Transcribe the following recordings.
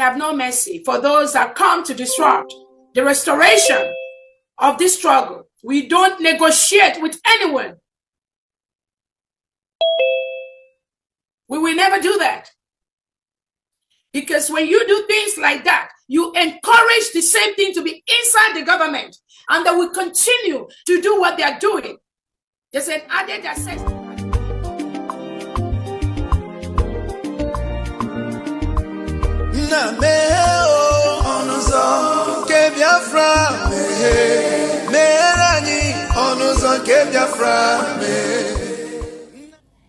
have no mercy for those that come to disrupt the restoration of this struggle. We don't negotiate with anyone. We will never do that. Because when you do things like that, you encourage the same thing to be inside the government, and they will continue to do what they are doing. There's an added access.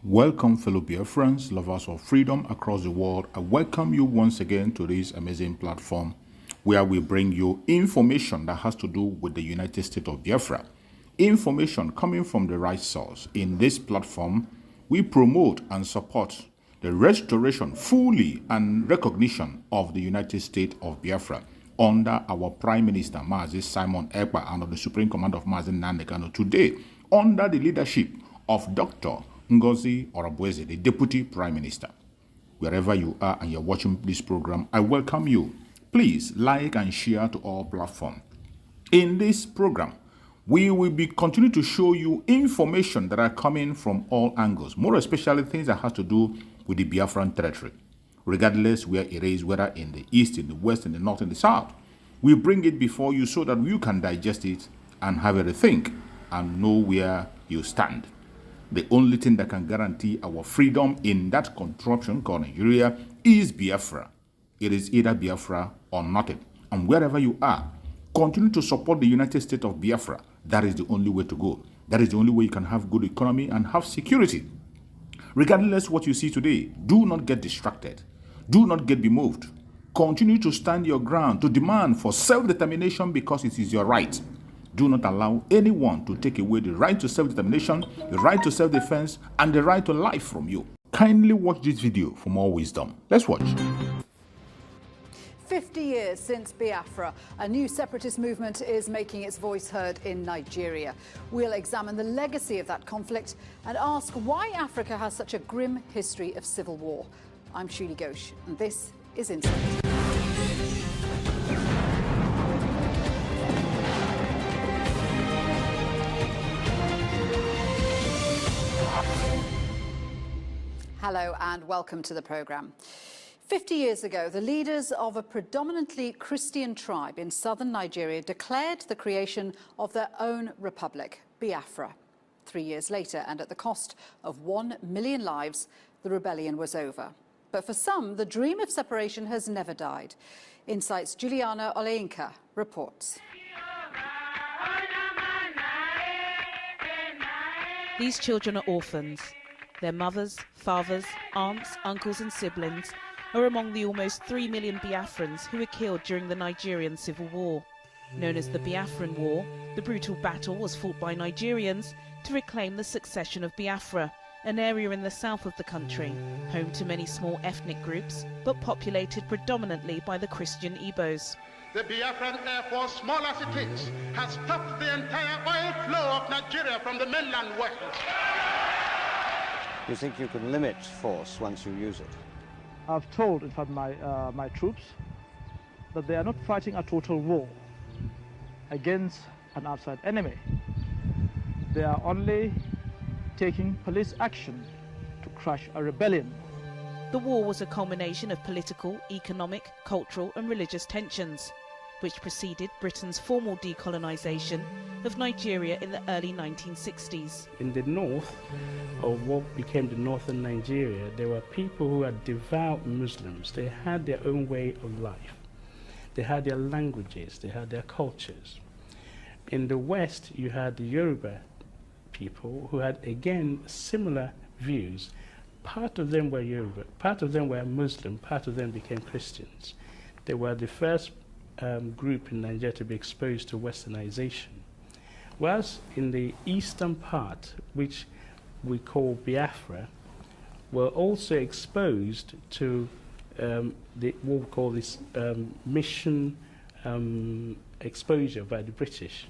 Welcome, fellow Biafrans, lovers of freedom across the world. I welcome you once again to this amazing platform where we bring you information that has to do with the United States of Biafra. Information coming from the right source. In this platform, we promote and support the restoration fully and recognition of the United States of Biafra under our Prime Minister, Mazi Simon Ekpa, and of the Supreme Commander of Mazi Nandekano. Today, under the leadership of Dr. Ngozi Orabweze, the Deputy Prime Minister. Wherever you are and you're watching this program, I welcome you. Please like and share to all platforms. In this program, we will be continue to show you information that are coming from all angles, more especially things that have to do with the Biafran territory, regardless where it is, whether in the east, in the west, in the north, in the south. We bring it before you so that you can digest it and have a rethink and know where you stand. The only thing that can guarantee our freedom in that contraption called Nigeria is Biafra. It is either Biafra or nothing. And wherever you are, continue to support the United States of Biafra. That is the only way to go. That is the only way you can have good economy and have security. Regardless what you see today, do not get distracted. Do not get bemoved. Continue to stand your ground, to demand for self-determination because it is your right. Do not allow anyone to take away the right to self-determination, the right to self-defense, and the right to life from you. Kindly watch this video for more wisdom. Let's watch. 50 years since Biafra, a new separatist movement is making its voice heard in Nigeria. We'll examine the legacy of that conflict and ask why Africa has such a grim history of civil war. I'm Shuli Ghosh, and this is Instigate. Hello and welcome to the programme. 50 years ago, the leaders of a predominantly Christian tribe in southern Nigeria declared the creation of their own republic, Biafra. 3 years later, and at the cost of 1 million lives, the rebellion was over. But for some, the dream of separation has never died. Insight's Juliana Oleinka reports. These children are orphans. Their mothers, fathers, aunts, uncles and siblings are among the almost 3 million Biafrans who were killed during the Nigerian Civil War. Known as the Biafran War, the brutal battle was fought by Nigerians to reclaim the succession of Biafra, an area in the south of the country, home to many small ethnic groups, but populated predominantly by the Christian Igbos. The Biafran Air Force, small as it is, has stopped the entire oil flow of Nigeria from the mainland world. You think you can limit force once you use it? I've told, in fact, my troops that they are not fighting a total war against an outside enemy. They are only taking police action to crush a rebellion. The war was a culmination of political, economic, cultural and religious tensions, which preceded Britain's formal decolonisation of Nigeria in the early 1960s. In the north of what became the northern Nigeria, there were people who were devout Muslims. They had their own way of life. They had their languages, they had their cultures. In the west, you had the Yoruba people who had, again, similar views. Part of them were Yoruba, part of them were Muslim, part of them became Christians. They were the first group in Nigeria to be exposed to westernization. Whereas in the eastern part, which we call Biafra, were also exposed to what we call this mission exposure by the British.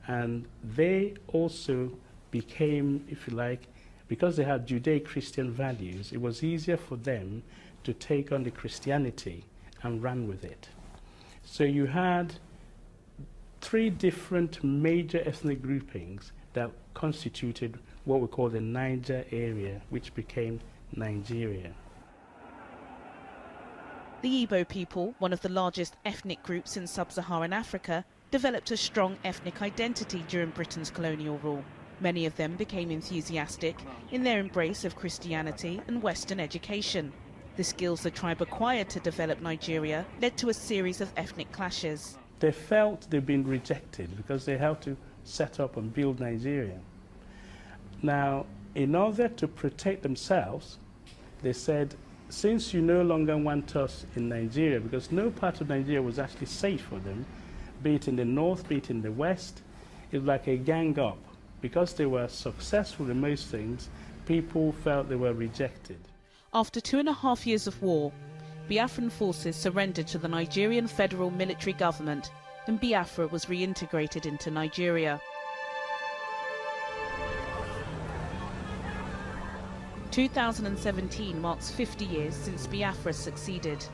And they also became, if you like, because they had Judeo-Christian values, it was easier for them to take on the Christianity and ran with it. So you had 3 different major ethnic groupings that constituted what we call the Niger area, which became Nigeria. The Igbo people, one of the largest ethnic groups in sub-Saharan Africa, developed a strong ethnic identity during Britain's colonial rule. Many of them became enthusiastic in their embrace of Christianity and Western education. The skills the tribe acquired to develop Nigeria led to a series of ethnic clashes. They felt they'd been rejected because they had to set up and build Nigeria. Now, in order to protect themselves, they said, since you no longer want us in Nigeria, because no part of Nigeria was actually safe for them, be it in the north, be it in the west, it was like a gang up. Because they were successful in most things, people felt they were rejected. After 2.5 years of war, Biafran forces surrendered to the Nigerian federal military government and Biafra was reintegrated into Nigeria. 2017 marks 50 years since Biafra succeeded.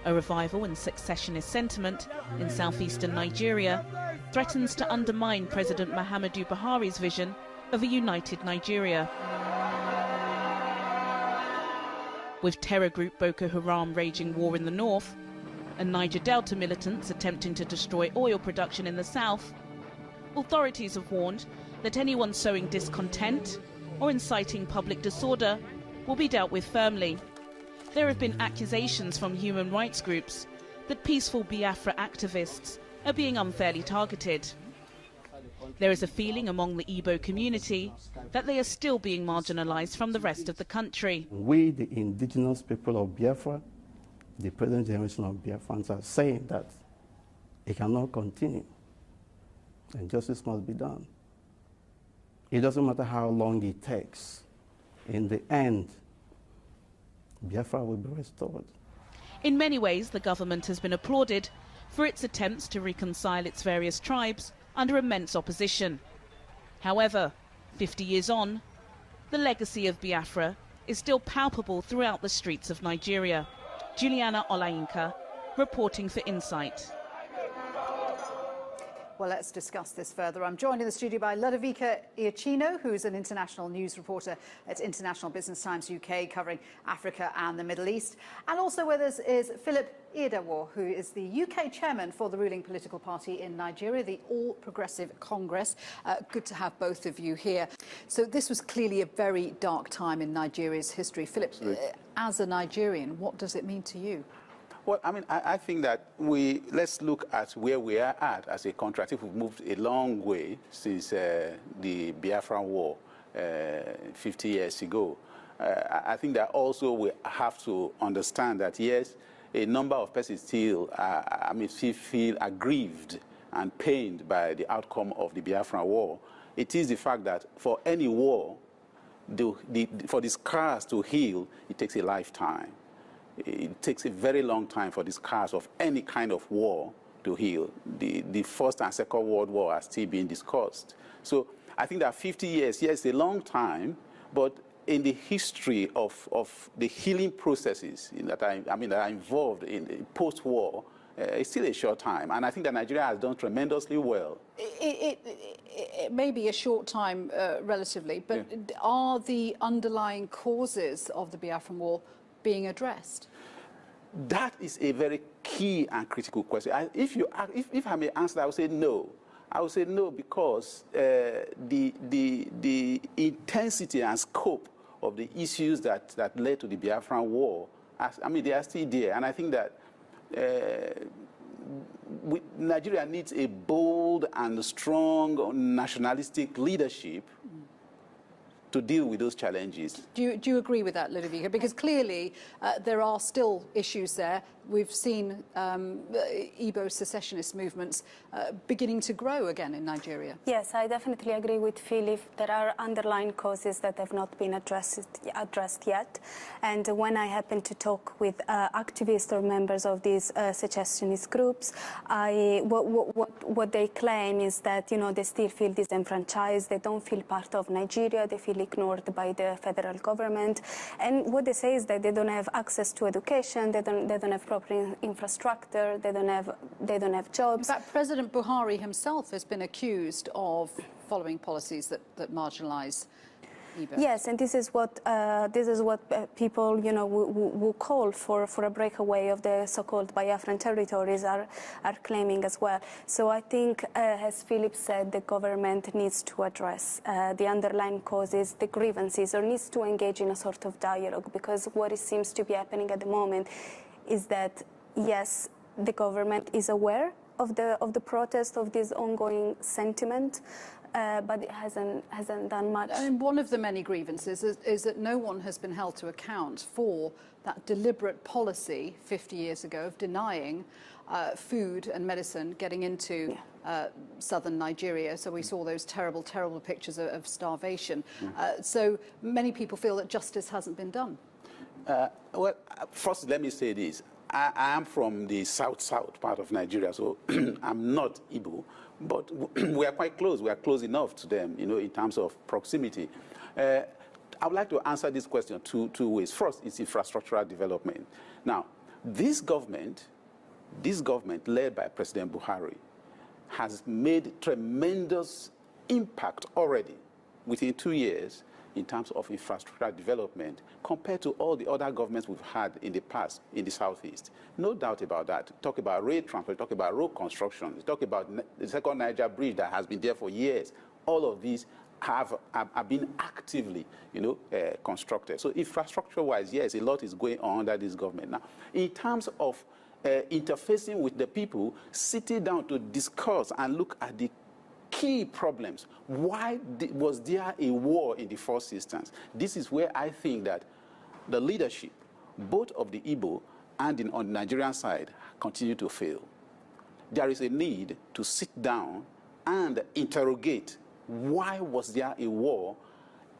A revival in successionist sentiment in southeastern Nigeria threatens to undermine President Muhammadu Buhari's vision of a united Nigeria. With terror group Boko Haram waging war in the north and Niger Delta militants attempting to destroy oil production in the south, authorities have warned that anyone sowing discontent or inciting public disorder will be dealt with firmly. There have been accusations from human rights groups that peaceful Biafra activists are being unfairly targeted. There is a feeling among the Igbo community that they are still being marginalized from the rest of the country. We, the indigenous people of Biafra, the present generation of Biafrans, are saying that it cannot continue and justice must be done. It doesn't matter how long it takes. In the end, Biafra will be restored. In many ways, the government has been applauded for its attempts to reconcile its various tribes under immense opposition. However, 50 years on, the legacy of Biafra is still palpable throughout the streets of Nigeria. Juliana Olayinka, reporting for Insight. Well, let's discuss this further. I'm joined in the studio by Ludovica Iacchino, who's an international news reporter at International Business Times UK, covering Africa and the Middle East. And also with us is Philip Iedawo, who is the UK chairman for the ruling political party in Nigeria, the All Progressive Congress. Good to have both of you here. So this was clearly a very dark time in Nigeria's history. Philip, as a Nigerian, what does it mean to you? Well, I mean, I think that let's look at where we are at as a country. I think we've moved a long way since the Biafran War 50 years ago. I think that also we have to understand that, yes, a number of persons still feel aggrieved and pained by the outcome of the Biafran War. It is the fact that for any war, for the scars to heal, it takes a lifetime. It takes a very long time for the scars of any kind of war to heal. The First and Second World War are still being discussed. So I think that 50 years, yes, a long time, but in the history of the healing processes that are involved in post-war, it's still a short time. And I think that Nigeria has done tremendously well. It may be a short time relatively, but are the underlying causes of the Biafran War being addressed? That is a very key and critical question. If I may answer that, I would say no. I would say no because the intensity and scope of the issues that led to the Biafran War, they are still there. And I think that Nigeria needs a bold and strong nationalistic leadership to deal with those challenges. Do you agree with that, Ludovica? Because clearly there are still issues there. We've seen Igbo secessionist movements beginning to grow again in Nigeria. Yes, I definitely agree with Philip. There are underlying causes that have not been addressed yet. And when I happen to talk with activists or members of these secessionist groups, what they claim is that, they still feel disenfranchised. They don't feel part of Nigeria. They feel ignored by the federal government. And what they say is that they don't have access to education. They don't have proper infrastructure. They don't have jobs. In fact, President Buhari himself has been accused of following policies that marginalise Igbo. Yes, and this is what people, who call for a breakaway of the so-called Biafran territories are claiming as well. So I think, as Philip said, the government needs to address the underlying causes, the grievances, or needs to engage in a sort of dialogue, because what it seems to be happening at the moment is that, yes, the government is aware of the protest, of this ongoing sentiment, but it hasn't done much. And one of the many grievances is that no one has been held to account for that deliberate policy 50 years ago of denying food and medicine getting into southern Nigeria. So we saw those terrible, terrible pictures of starvation. So many people feel that justice hasn't been done. Well, first let me say this. I am from the south part of Nigeria, so I'm not Igbo, but we are quite close. We are close enough to them, in terms of proximity. I would like to answer this question two ways. First, it's infrastructural development. Now, this government led by President Buhari has made tremendous impact already within 2 years in terms of infrastructural development compared to all the other governments we've had in the past in the Southeast. No doubt about that. Talk about rail transport, talk about road construction, talk about the second Niger bridge that has been there for years. All of these have been actively, constructed. So infrastructure-wise, yes, a lot is going on under this government. Now, in terms of interfacing with the people, sitting down to discuss and look at the key problems. Why was there a war in the first instance? This is where I think that the leadership, both of the Igbo and on the Nigerian side, continue to fail. There is a need to sit down and interrogate why was there a war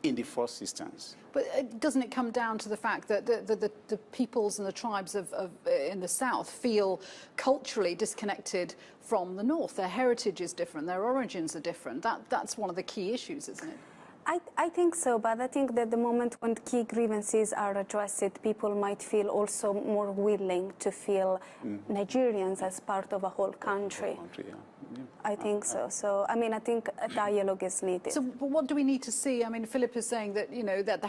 in the first instance. But doesn't it come down to the fact that the peoples and the tribes in the south feel culturally disconnected from the north? Their heritage is different, their origins are different. That's one of the key issues, isn't it? I think so, but I think that the moment when key grievances are addressed, people might feel also more willing to feel Nigerians as part of a whole country. I think so. So, I mean, I think a dialogue is needed. So, but what do we need to see? I mean, Philip is saying that, that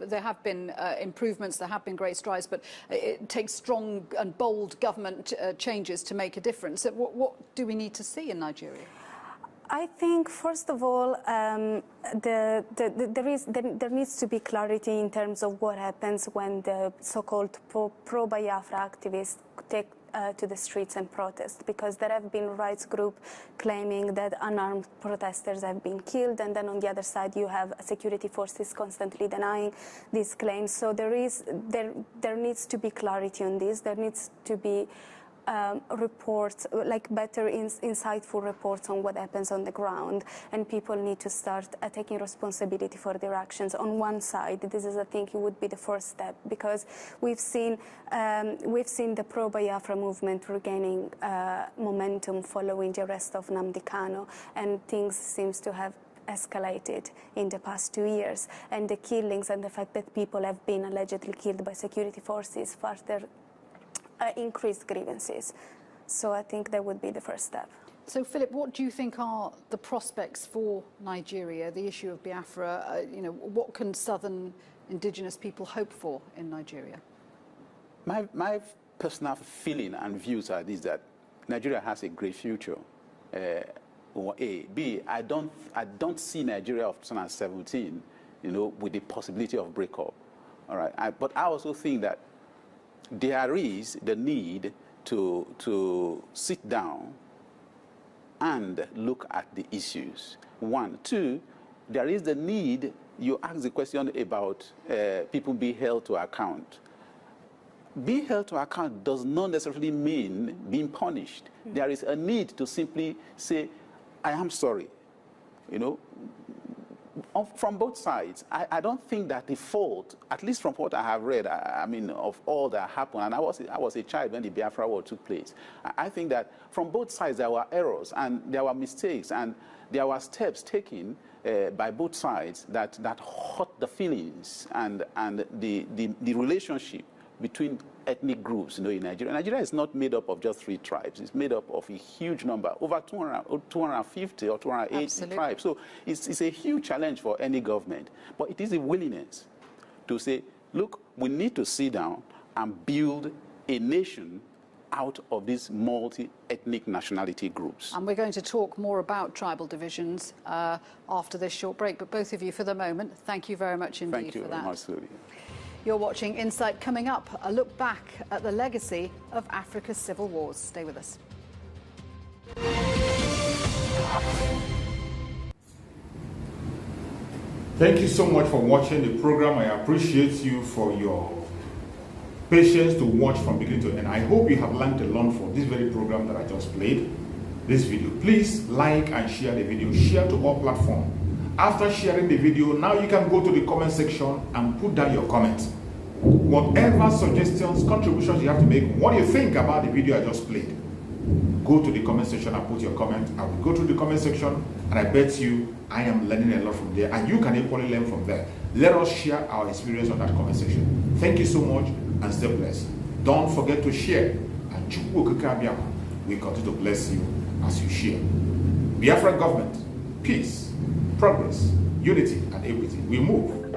there have been improvements, there have been great strides, but it takes strong and bold government changes to make a difference. What do we need to see in Nigeria? I think, first of all, there needs to be clarity in terms of what happens when the so-called pro-Biafra activists take to the streets and protest, because there have been rights groups claiming that unarmed protesters have been killed, and then on the other side you have security forces constantly denying these claims. So there needs to be clarity on this. There needs to be reports, like better insightful reports on what happens on the ground, and people need to start taking responsibility for their actions. On one side, this is, I think, it would be the first step, because we've seen the pro-Biafra movement regaining momentum following the arrest of Nnamdi Kanu, and things seems to have escalated in the past 2 years, and the killings and the fact that people have been allegedly killed by security forces further increased grievances. So I think that would be the first step. So, Philip, what do you think are the prospects for Nigeria, the issue of Biafra? What can southern indigenous people hope for in Nigeria? My personal feeling and views are this, that Nigeria has a great future. A. B, I don't see Nigeria of 2017, with the possibility of breakup. All right. But I also think that there is the need to sit down and look at the issues. One. Two, there is the need, you asked the question about people being held to account. Being held to account does not necessarily mean being punished. There is a need to simply say, I am sorry, from both sides. I don't think that the fault, at least from what I have read, of all that happened, and I was a child when the Biafra War took place, I think that from both sides there were errors and there were mistakes and there were steps taken by both sides that hurt the feelings and the relationship between ethnic groups, in Nigeria. Nigeria is not made up of just 3 tribes. It's made up of a huge number, over 250 or 280 Absolutely. tribes. So it's a huge challenge for any government. But it is a willingness to say, look, we need to sit down and build a nation out of these multi-ethnic nationality groups. And we're going to talk more about tribal divisions after this short break. But both of you, for the moment, thank you very much indeed Thank you for very that. much, Sylvia. You're watching Insight. Coming up, a look back at the legacy of Africa's civil wars. Stay with us. Thank you so much for watching the program. I appreciate you for your patience to watch from beginning to end. I hope you have learned a lot from this very program that I just played, this video. Please like and share the video. Share to all platforms. After sharing the video, now you can go to the comment section and put down your comments. Whatever suggestions, contributions you have to make, what do you think about the video I just played? Go to the comment section and put your comment. I will go to the comment section and I bet you I am learning a lot from there and you can equally learn from there. Let us share our experience on that comment section. Thank you so much and stay blessed. Don't forget to share and we continue to bless you as you share. Biafra government, peace, progress, unity and equity. We move.